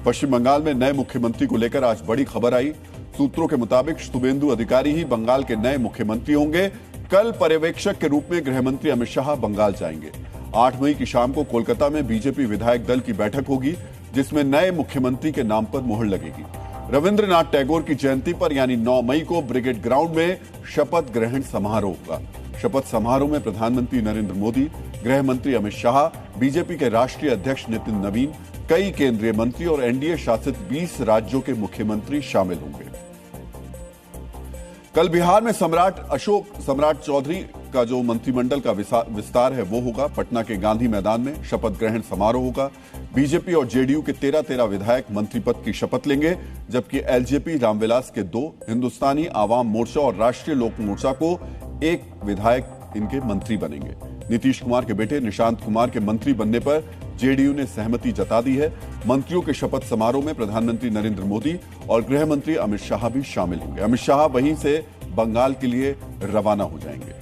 पश्चिम बंगाल में नए मुख्यमंत्री को लेकर आज बड़ी खबर आई। सूत्रों के मुताबिक शुभेंदु अधिकारी ही बंगाल के नए मुख्यमंत्री होंगे। कल पर्यवेक्षक के रूप में गृह मंत्री अमित शाह बंगाल जाएंगे। 8 मई की शाम को कोलकाता में बीजेपी विधायक दल की बैठक होगी, जिसमें नए मुख्यमंत्री के नाम पर मुहर लगेगी। रविंद्रनाथ टैगोर की जयंती पर यानी 9 मई को ब्रिगेड ग्राउंड में शपथ ग्रहण समारोह होगा। शपथ समारोह में प्रधानमंत्री नरेंद्र मोदी, गृह मंत्री अमित शाह, बीजेपी के राष्ट्रीय अध्यक्ष नितिन नवीन, कई केंद्रीय मंत्री और एनडीए शासित 20 राज्यों के मुख्यमंत्री शामिल होंगे। कल बिहार में सम्राट चौधरी का जो मंत्रिमंडल का विस्तार है वो होगा। पटना के गांधी मैदान में शपथ ग्रहण समारोह होगा। बीजेपी और जेडीयू के 13 विधायक मंत्री पद की शपथ लेंगे, जबकि एलजेपी रामविलास के 2, हिंदुस्तानी आवाम मोर्चा और राष्ट्रीय लोक मोर्चा को 1 विधायक इनके मंत्री बनेंगे। नीतीश कुमार के बेटे निशांत कुमार के मंत्री बनने पर जेडीयू ने सहमति जता दी है। मंत्रियों के शपथ समारोह में प्रधानमंत्री नरेंद्र मोदी और गृह मंत्री अमित शाह भी शामिल होंगे। अमित शाह वहीं से बंगाल के लिए रवाना हो जाएंगे।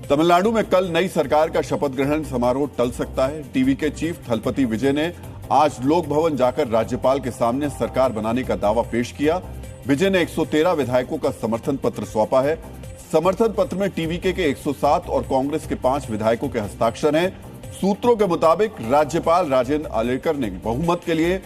तमिलनाडु में कल नई सरकार का शपथ ग्रहण समारोह टल सकता है। टीवी के चीफ थलपति विजय ने आज लोक भवन जाकर राज्यपाल के सामने सरकार बनाने का दावा पेश किया। विजय ने 113 विधायकों का समर्थन पत्र सौंपा है। समर्थन पत्र में टीवीके के 107 और कांग्रेस के 5 विधायकों के हस्ताक्षर हैं। सूत्रों के मुताबिक राज्यपाल राजेंद्र आलेकर ने बहुमत के लिए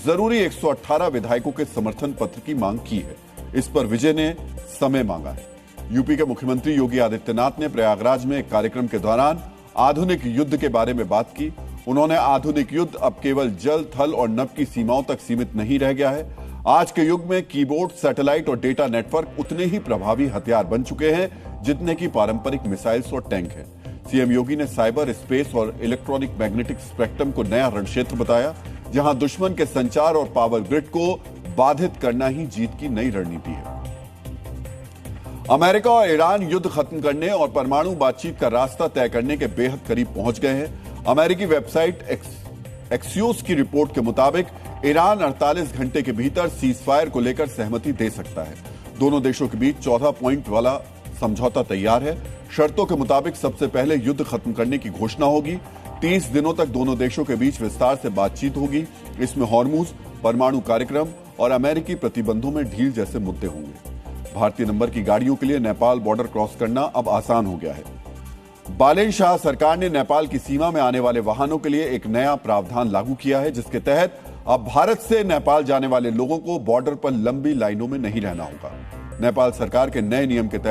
जरूरी 118 विधायकों के समर्थन पत्र की मांग की है। इस पर विजय ने समय मांगा है। यूपी के मुख्यमंत्री योगी आदित्यनाथ ने प्रयागराज में एक कार्यक्रम के दौरान आधुनिक युद्ध के बारे में बात की। उन्होंने आधुनिक युद्ध अब केवल जल, थल और नभ की सीमाओं तक सीमित नहीं रह गया है। आज के युग में कीबोर्ड, सैटेलाइट और डेटा नेटवर्क उतने ही प्रभावी हथियार बन चुके हैं जितने की पारंपरिक मिसाइल्स और टैंक हैं। सीएम योगी ने साइबर स्पेस और इलेक्ट्रॉनिक मैग्नेटिक स्पेक्ट्रम को नया रणक्षेत्र बताया, जहां दुश्मन के संचार और पावर ग्रिड को बाधित करना ही जीत की नई रणनीति है। अमेरिका और ईरान युद्ध खत्म करने और परमाणु बातचीत का रास्ता तय करने के बेहद करीब पहुंच गए हैं। अमेरिकी वेबसाइट एक्सियोस की रिपोर्ट के मुताबिक ईरान 48 घंटे के भीतर सीजफायर को लेकर सहमति दे सकता है। दोनों देशों के बीच 14 पॉइंट वाला समझौता तैयार है। शर्तों के मुताबिक सबसे पहले युद्ध खत्म करने की घोषणा होगी। 30 दिनों तक दोनों देशों के बीच विस्तार से बातचीत होगी। इसमें हॉर्मुज, परमाणु कार्यक्रम और अमेरिकी प्रतिबंधों में ढील जैसे मुद्दे होंगे। भारतीय नंबर की गाड़ियों के लिए नेपाल बॉर्डर क्रॉस करना अब आसान हो गया है। बालेन शाह सरकार ने नेपाल की सीमा में आने वाले वाहनों के लिए एक नया प्रावधान लागू किया है, जिसके तहत अब भारत से नेपाल जाने वाले लोगों को बॉर्डर पर लंबी लाइनों में नहीं रहना होगा। नेपाल सरकार के नए नियम के तहत